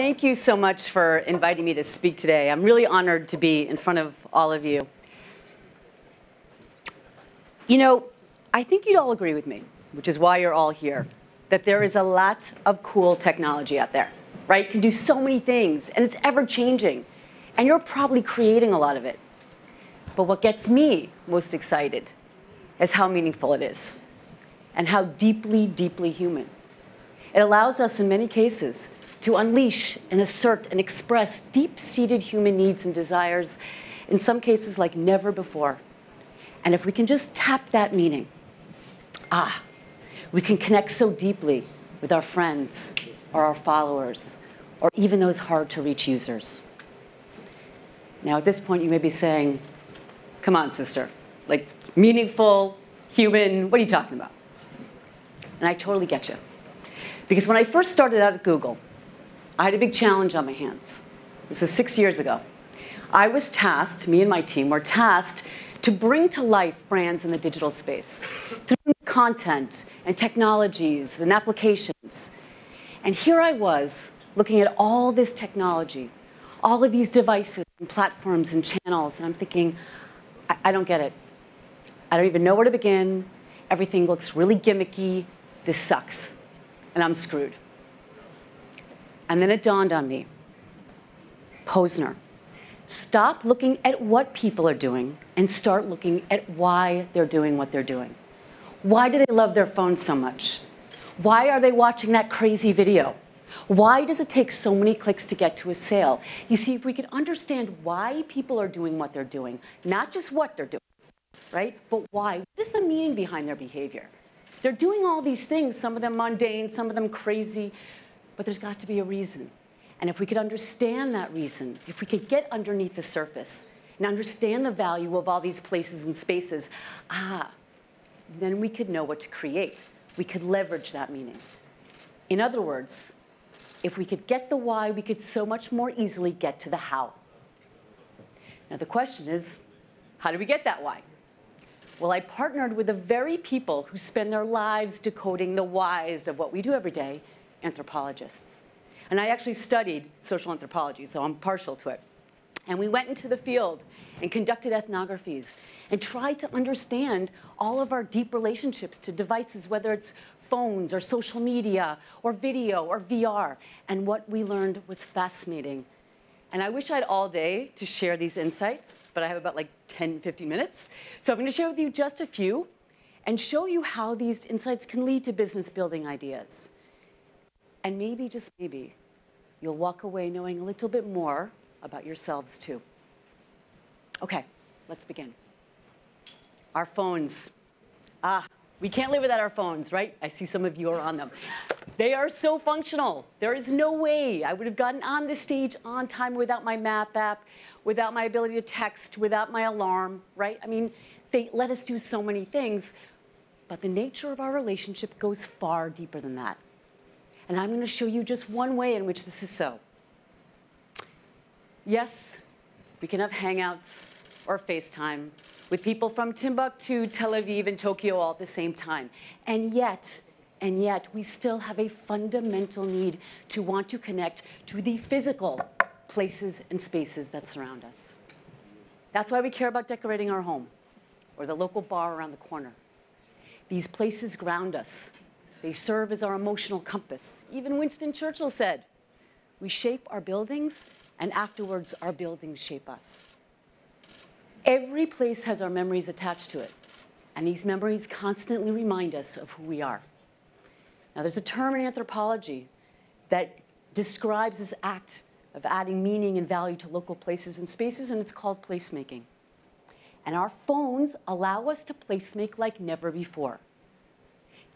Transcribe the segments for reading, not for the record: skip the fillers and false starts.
Thank you so much for inviting me to speak today. I'm really honored to be in front of all of you. You know, I think you'd all agree with me, which is why you're all here, that there is a lot of cool technology out there, right? It can do so many things, and it's ever-changing. And you're probably creating a lot of it. But what gets me most excited is how meaningful it is, and how deeply, deeply human. It allows us, in many cases, to unleash and assert and express deep-seated human needs and desires, in some cases like never before. And if we can just tap that meaning, we can connect so deeply with our friends or our followers, or even those hard-to-reach users. Now, at this point, you may be saying, come on, sister, like meaningful, human, what are you talking about? And I totally get you. Because when I first started out at Google, I had a big challenge on my hands. This was 6 years ago. I was tasked, me and my team were tasked to bring to life brands in the digital space through content and technologies and applications. And here I was looking at all this technology, all of these devices and platforms and channels, and I'm thinking, I don't get it. I don't even know where to begin. Everything looks really gimmicky. This sucks, and I'm screwed. And then it dawned on me, Pözner, stop looking at what people are doing and start looking at why they're doing what they're doing. Why do they love their phones so much? Why are they watching that crazy video? Why does it take so many clicks to get to a sale? You see, if we could understand why people are doing what they're doing, not just what they're doing, right? But why? What is the meaning behind their behavior? They're doing all these things, some of them mundane, some of them crazy, but there's got to be a reason. And if we could understand that reason, if we could get underneath the surface and understand the value of all these places and spaces, then we could know what to create. We could leverage that meaning. In other words, if we could get the why, we could so much more easily get to the how. Now the question is, how do we get that why? Well, I partnered with the very people who spend their lives decoding the whys of what we do every day, anthropologists. And I actually studied social anthropology, so I'm partial to it. And we went into the field and conducted ethnographies and tried to understand all of our deep relationships to devices, whether it's phones or social media or video or VR. And what we learned was fascinating. And I wish I had all day to share these insights, but I have about like 10, 15 minutes. So I'm going to share with you just a few and show you how these insights can lead to business building ideas. And maybe, just maybe, you'll walk away knowing a little bit more about yourselves too. Okay, let's begin. Our phones. We can't live without our phones, right? I see some of you are on them. They are so functional. There is no way I would have gotten on this stage on time without my map app, without my ability to text, without my alarm, right? I mean, they let us do so many things, but the nature of our relationship goes far deeper than that. And I'm going to show you just one way in which this is so. Yes, we can have Hangouts or FaceTime with people from Timbuktu, Tel Aviv, and Tokyo all at the same time. And yet, we still have a fundamental need to want to connect to the physical places and spaces that surround us. That's why we care about decorating our home or the local bar around the corner. These places ground us. They serve as our emotional compass. Even Winston Churchill said, we shape our buildings, and afterwards our buildings shape us. Every place has our memories attached to it, and these memories constantly remind us of who we are. Now, there's a term in anthropology that describes this act of adding meaning and value to local places and spaces, and it's called placemaking. And our phones allow us to placemake like never before.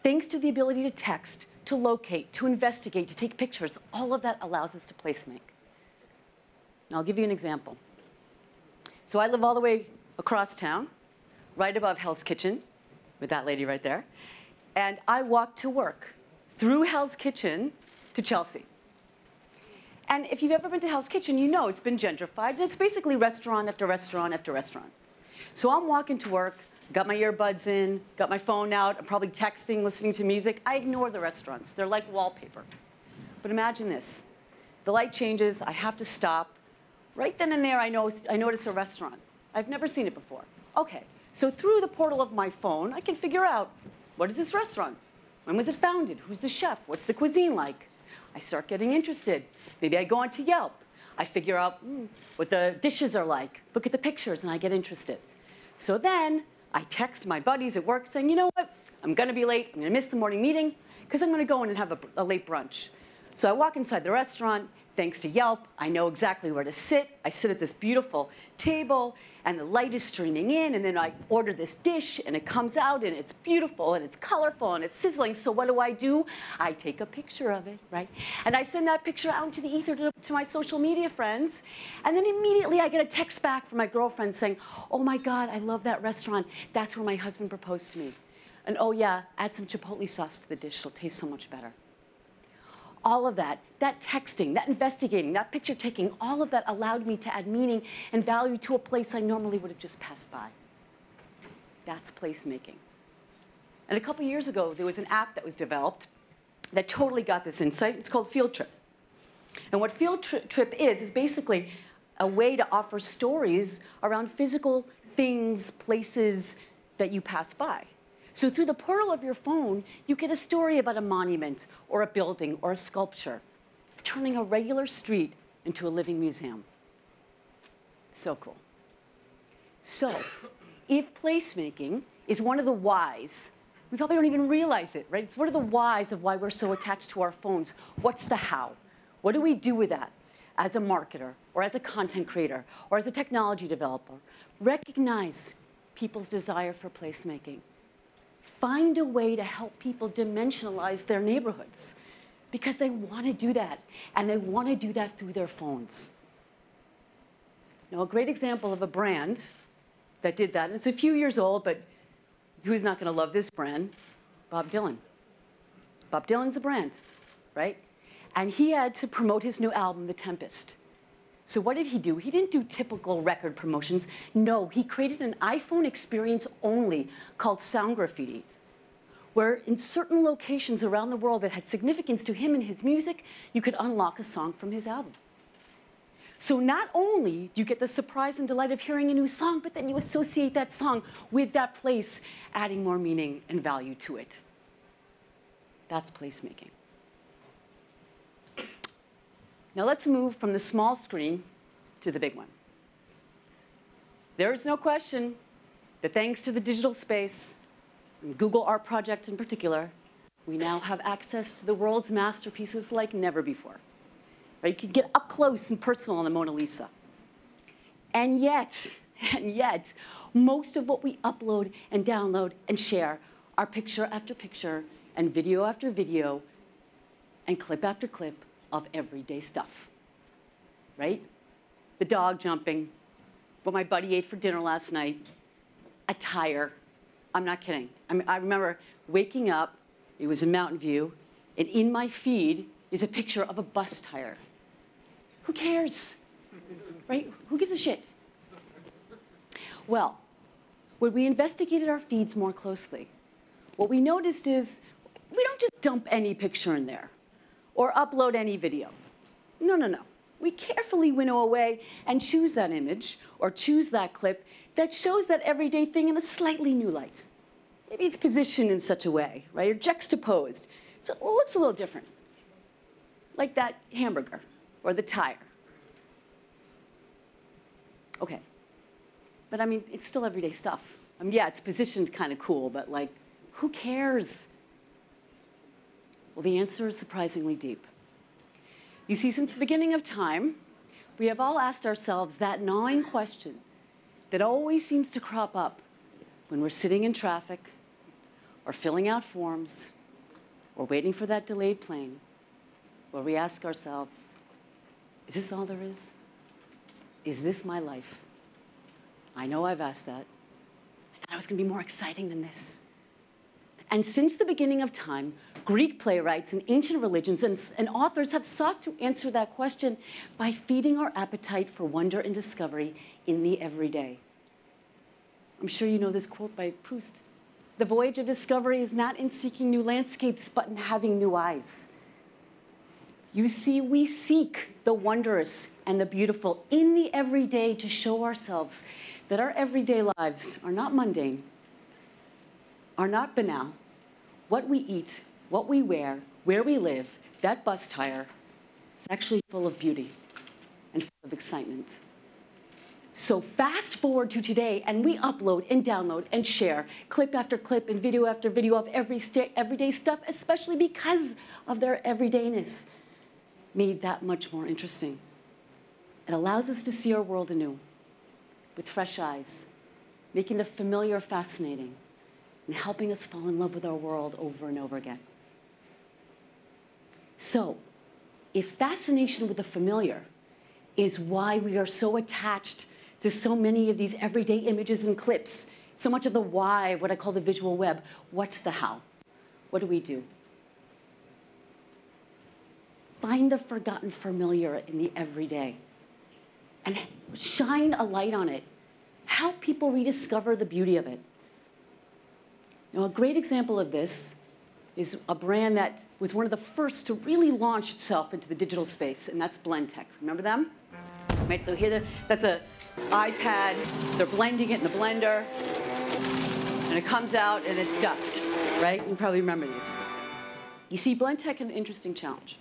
Thanks to the ability to text, to locate, to investigate, to take pictures, all of that allows us to placemake. Now, I'll give you an example. So I live all the way across town, right above Hell's Kitchen, with that lady right there. And I walk to work through Hell's Kitchen to Chelsea. And if you've ever been to Hell's Kitchen, you know it's been gentrified. And it's basically restaurant after restaurant after restaurant. So I'm walking to work, got my earbuds in, got my phone out, I'm probably texting, listening to music. I ignore the restaurants. They're like wallpaper. But imagine this. The light changes, I have to stop. Right then and there, I notice a restaurant. I've never seen it before. Okay, so through the portal of my phone, I can figure out, what is this restaurant? When was it founded? Who's the chef? What's the cuisine like? I start getting interested. Maybe I go onto Yelp. I figure out what the dishes are like. Look at the pictures, and I get interested. So then I text my buddies at work saying, you know what? I'm going to be late. I'm going to miss the morning meeting because I'm going to go in and have a late brunch. So I walk inside the restaurant. Thanks to Yelp, I know exactly where to sit. I sit at this beautiful table, and the light is streaming in, and then I order this dish, and it comes out, and it's beautiful, and it's colorful, and it's sizzling. So what do? I take a picture of it, right? And I send that picture out into the ether to my social media friends, and then immediately I get a text back from my girlfriend saying, oh my God, I love that restaurant. That's where my husband proposed to me. And oh yeah, add some chipotle sauce to the dish. It'll taste so much better. All of that texting, that investigating, that picture taking, all of that allowed me to add meaning and value to a place I normally would have just passed by. That's placemaking. And a couple years ago, there was an app that was developed that totally got this insight. It's called Field Trip. And what Field Trip is basically a way to offer stories around physical things, places that you pass by. So through the portal of your phone, you get a story about a monument or a building or a sculpture, turning a regular street into a living museum. So cool. So if placemaking is one of the whys, we probably don't even realize it, right? It's one of the whys of why we're so attached to our phones. What's the how? What do we do with that as a marketer or as a content creator or as a technology developer? Recognize people's desire for placemaking. Find a way to help people dimensionalize their neighborhoods because they want to do that, and they want to do that through their phones. Now, a great example of a brand that did that, and it's a few years old, but who's not going to love this brand? Bob Dylan. Bob Dylan's a brand, right? And he had to promote his new album, The Tempest. So what did he do? He didn't do typical record promotions. No, he created an iPhone experience only called Sound Graffiti, where in certain locations around the world that had significance to him and his music, you could unlock a song from his album. So not only do you get the surprise and delight of hearing a new song, but then you associate that song with that place, adding more meaning and value to it. That's placemaking. Now let's move from the small screen to the big one. There is no question that thanks to the digital space, and Google Art Project in particular, we now have access to the world's masterpieces like never before. Right? You can get up close and personal on the Mona Lisa. And yet, most of what we upload and download and share are picture after picture and video after video and clip after clip of everyday stuff, right? The dog jumping, what my buddy ate for dinner last night, a tire. I'm not kidding. I remember waking up, it was in Mountain View, and in my feed is a picture of a bus tire. Who cares, right? Who gives a shit? Well, when we investigated our feeds more closely, what we noticed is we don't just dump any picture in there or upload any video. No, no, no. We carefully winnow away and choose that image or choose that clip that shows that everyday thing in a slightly new light. Maybe it's positioned in such a way, right, or juxtaposed, so it looks a little different, like that hamburger or the tire. Okay, but I mean, it's still everyday stuff. I mean, yeah, it's positioned kind of cool, but like, who cares? Well, the answer is surprisingly deep. You see, since the beginning of time, we have all asked ourselves that gnawing question that always seems to crop up when we're sitting in traffic or filling out forms or waiting for that delayed plane, where we ask ourselves, is this all there is? Is this my life? I know I've asked that. I thought it was going to be more exciting than this. And since the beginning of time, Greek playwrights and ancient religions and authors have sought to answer that question by feeding our appetite for wonder and discovery in the everyday. I'm sure you know this quote by Proust. The voyage of discovery is not in seeking new landscapes, but in having new eyes. You see, we seek the wondrous and the beautiful in the everyday to show ourselves that our everyday lives are not mundane, are not banal. What we eat, what we wear, where we live, that bus tire is actually full of beauty and full of excitement. So fast forward to today, and we upload and download and share clip after clip and video after video of everyday stuff, especially because of their everydayness, made that much more interesting. It allows us to see our world anew, with fresh eyes, making the familiar fascinating, and helping us fall in love with our world over and over again. So, if fascination with the familiar is why we are so attached to so many of these everyday images and clips, so much of the why, what I call the visual web, what's the how? What do we do? Find the forgotten familiar in the everyday and shine a light on it. Help people rediscover the beauty of it. Now, a great example of this is a brand that was one of the first to really launch itself into the digital space, and that's Blendtec. Remember them? Right, so here, that's an iPad. They're blending it in the blender, and it comes out, and it's dust, right? You probably remember these. You see, Blendtec had an interesting challenge.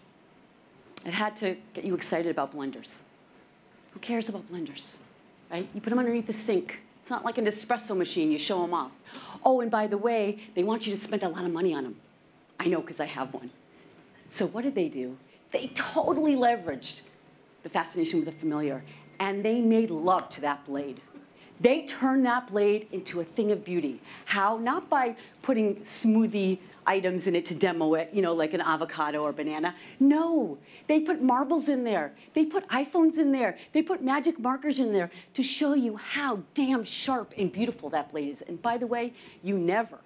It had to get you excited about blenders. Who cares about blenders, right? You put them underneath the sink. It's not like an espresso machine. You show them off. Oh, and by the way, they want you to spend a lot of money on them. I know, because I have one. So what did they do? They totally leveraged the fascination with the familiar, and they made love to that blade. They turned that blade into a thing of beauty. How? Not by putting smoothie items in it to demo it, you know, like an avocado or banana. No, they put marbles in there. They put iPhones in there. They put magic markers in there to show you how damn sharp and beautiful that blade is. And by the way, you never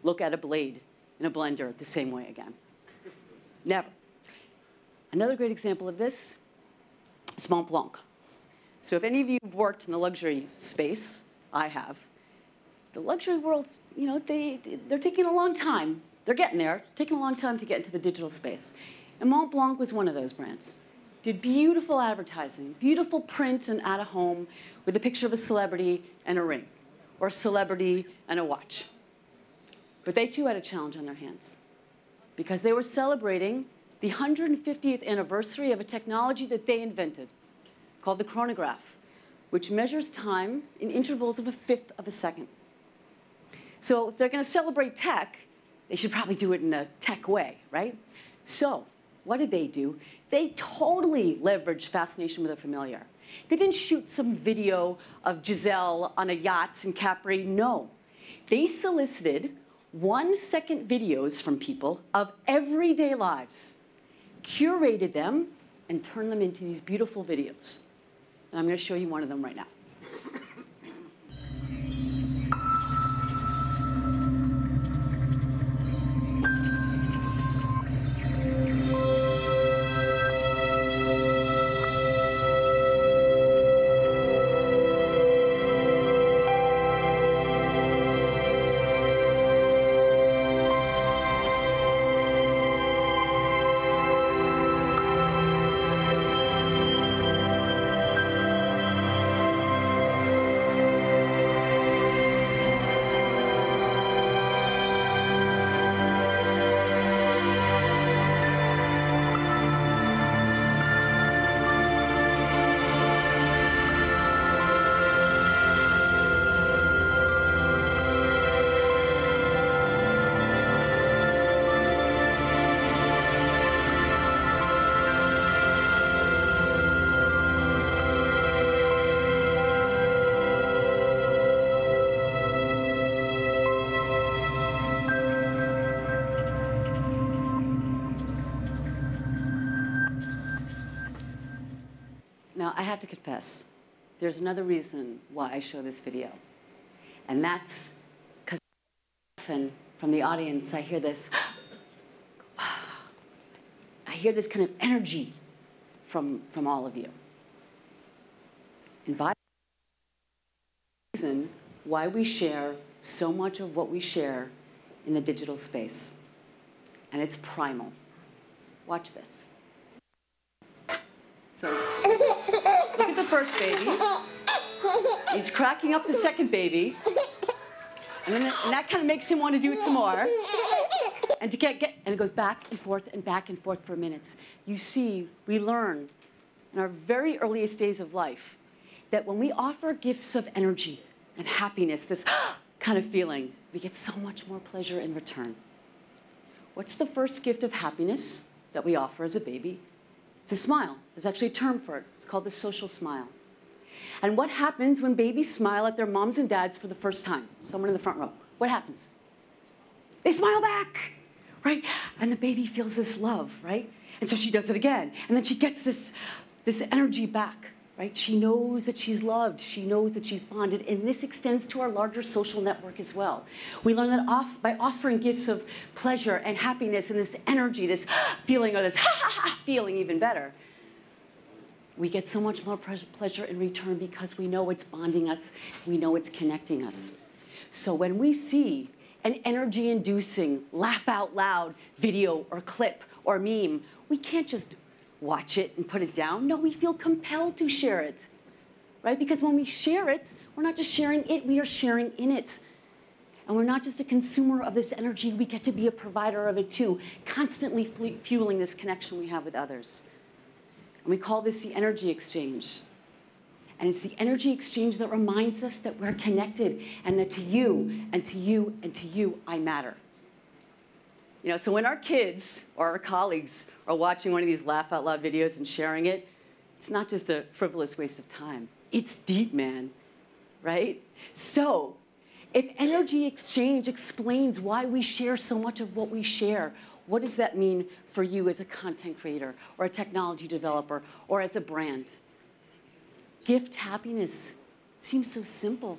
look at a blade in a blender the same way again. Never. Another great example of this is Mont Blanc. So if any of you have worked in the luxury space, I have, the luxury world, you know, they're taking a long time. They're getting there, taking a long time to get into the digital space. And Mont Blanc was one of those brands. Did beautiful advertising, beautiful print and at a home with a picture of a celebrity and a ring, or a celebrity and a watch. But they too had a challenge on their hands, because they were celebrating the 150th anniversary of a technology that they invented, called the chronograph, which measures time in intervals of 1/5 of a second. So if they're going to celebrate tech, they should probably do it in a tech way, right? So what did they do? They totally leveraged fascination with the familiar. They didn't shoot some video of Giselle on a yacht in Capri. No. They solicited 1-second videos from people of everyday lives, curated them, and turned them into these beautiful videos. And I'm going to show you one of them right now. Now, I have to confess, there's another reason why I show this video. And that's because often from the audience, I hear this, I hear this kind of energy from all of you. And by the reason why we share so much of what we share in the digital space. And it's primal. Watch this. first baby. He's cracking up the second baby. And that kind of makes him want to do it some more. And and it goes back and forth for minutes. You see, we learn in our very earliest days of life that when we offer gifts of energy and happiness, this kind of feeling, we get so much more pleasure in return. What's the first gift of happiness that we offer as a baby? It's a smile. There's actually a term for it. It's called the social smile. And what happens when babies smile at their moms and dads for the first time? Someone in the front row. What happens? They smile back, right? And the baby feels this love, right? And so she does it again. And then she gets this energy back, right? She knows that she's loved. She knows that she's bonded. And this extends to our larger social network as well. We learn that by offering gifts of pleasure and happiness and this energy, this feeling, or this feeling even better, we get so much more pleasure in return because we know it's bonding us. We know it's connecting us. So when we see an energy-inducing, laugh out loud video or clip or meme, we can't just watch it and put it down. No, we feel compelled to share it, right? Because when we share it, we're not just sharing it, we are sharing in it. And we're not just a consumer of this energy, we get to be a provider of it too, constantly fueling this connection we have with others. And we call this the energy exchange. And it's the energy exchange that reminds us that we're connected and that to you and to you and to you, I matter. You know, so when our kids or our colleagues are watching one of these laugh out loud videos and sharing it, it's not just a frivolous waste of time. It's deep, man, right? So if energy exchange explains why we share so much of what we share, what does that mean for you as a content creator or a technology developer or as a brand? Gift happiness. It seems so simple.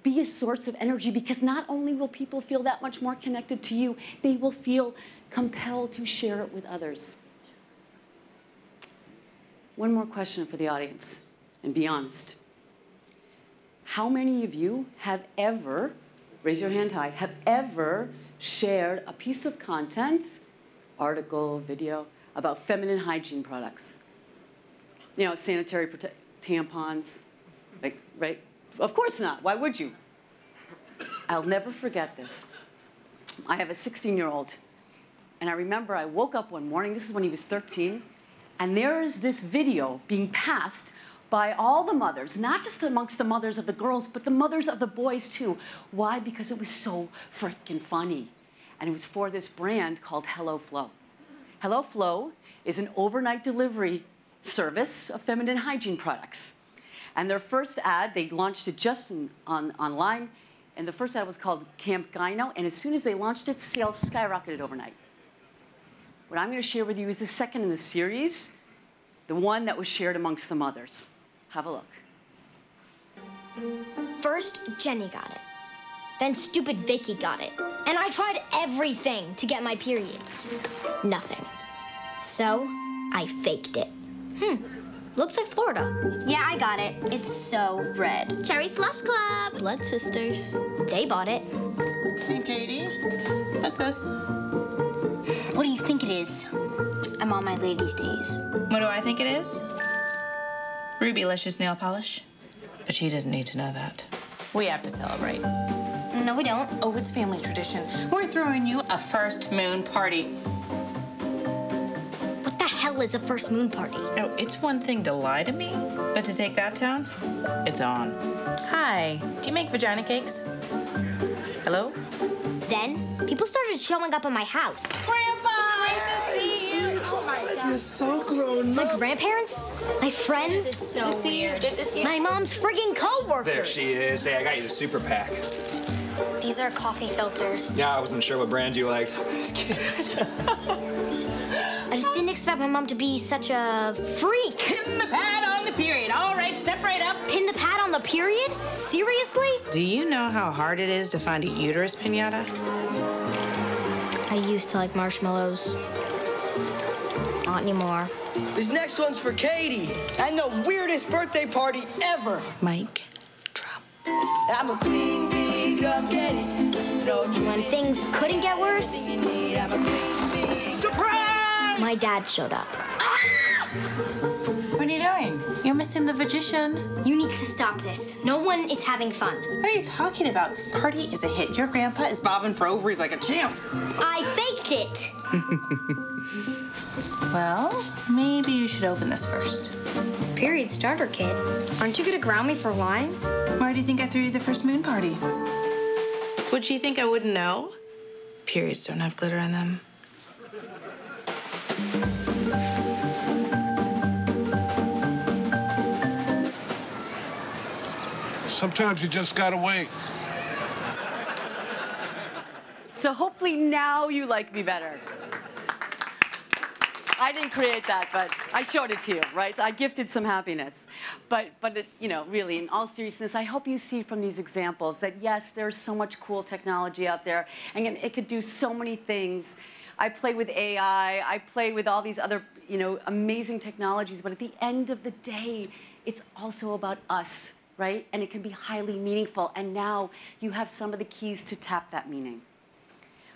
Be a source of energy because not only will people feel that much more connected to you, they will feel compelled to share it with others. One more question for the audience, and be honest. How many of you have ever, raise your hand high, have ever shared a piece of content, article, video, about feminine hygiene products? You know, sanitary tampons, like, right? Of course not. Why would you? I'll never forget this. I have a 16-year-old, and I remember I woke up one morning, this is when he was 13, and there is this video being passed by all the mothers, not just amongst the mothers of the girls, but the mothers of the boys too. Why? Because it was so freaking funny. And it was for this brand called HelloFlow. HelloFlow is an overnight delivery service of feminine hygiene products. And their first ad, they launched it just online, and the first ad was called Camp Gyno, and as soon as they launched it, sales skyrocketed overnight. What I'm going to share with you is the second in the series, the one that was shared amongst the mothers. Have a look. First, Jenny got it. Then stupid Vicky got it. And I tried everything to get my period. Nothing. So, I faked it. Looks like Florida. Yeah, I got it. It's so red. Cherry Slush Club. Blood Sisters. They bought it. Hey, Katie. What's this? What do you think it is? I'm on my ladies' days. What do I think it is? Rubylicious nail polish. But she doesn't need to know that. We have to celebrate. No, we don't. Oh, it's family tradition. We're throwing you a first moon party. What the hell is a first moon party? Oh, it's one thing to lie to me, but to take that tone, it's on. Hi, do you make vagina cakes? Hello? Then, people started showing up at my house. Grandpa, nice to see you. Oh my God. You're so grown up. My grandparents, my friends. This is so weird. Good to see you. My mom's friggin' coworkers. There she is. Hey, I got you the super pack. These are coffee filters. Yeah, I wasn't sure what brand you liked. I just didn't expect my mom to be such a freak. Pin the pad on the period. All right, separate up. Pin the pad on the period? Seriously? Do you know how hard it is to find a uterus pinata? I used to like marshmallows. Not anymore. This next one's for Katie, and the weirdest birthday party ever. Mike, drop. I'm a queen bee, come get it. When things couldn't get worse, Surprise! my dad showed up. What are you doing? You're missing the magician. You need to stop this. No one is having fun. What are you talking about? This party is a hit. Your grandpa is bobbing for ovaries like a champ. I faked it. Well, maybe you should open this first. Period starter kit. Aren't you gonna ground me for lying? Why do you think I threw you the first moon party? Would she think I wouldn't know? Periods don't have glitter on them. Sometimes you just gotta wait. So hopefully now you like me better. I didn't create that, but I showed it to you, right? I gifted some happiness. But it, you know, really, in all seriousness, I hope you see from these examples that, yes, there's so much cool technology out there, and it could do so many things. I play with AI, I play with all these other, you know, amazing technologies, but at the end of the day, it's also about us, right? And it can be highly meaningful, and now you have some of the keys to tap that meaning.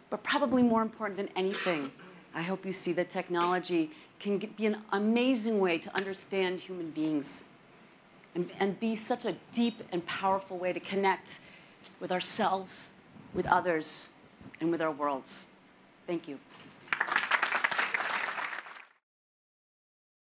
But probably more important than anything, I hope you see that technology can be an amazing way to understand human beings and be such a deep and powerful way to connect with ourselves, with others, and with our worlds. Thank you.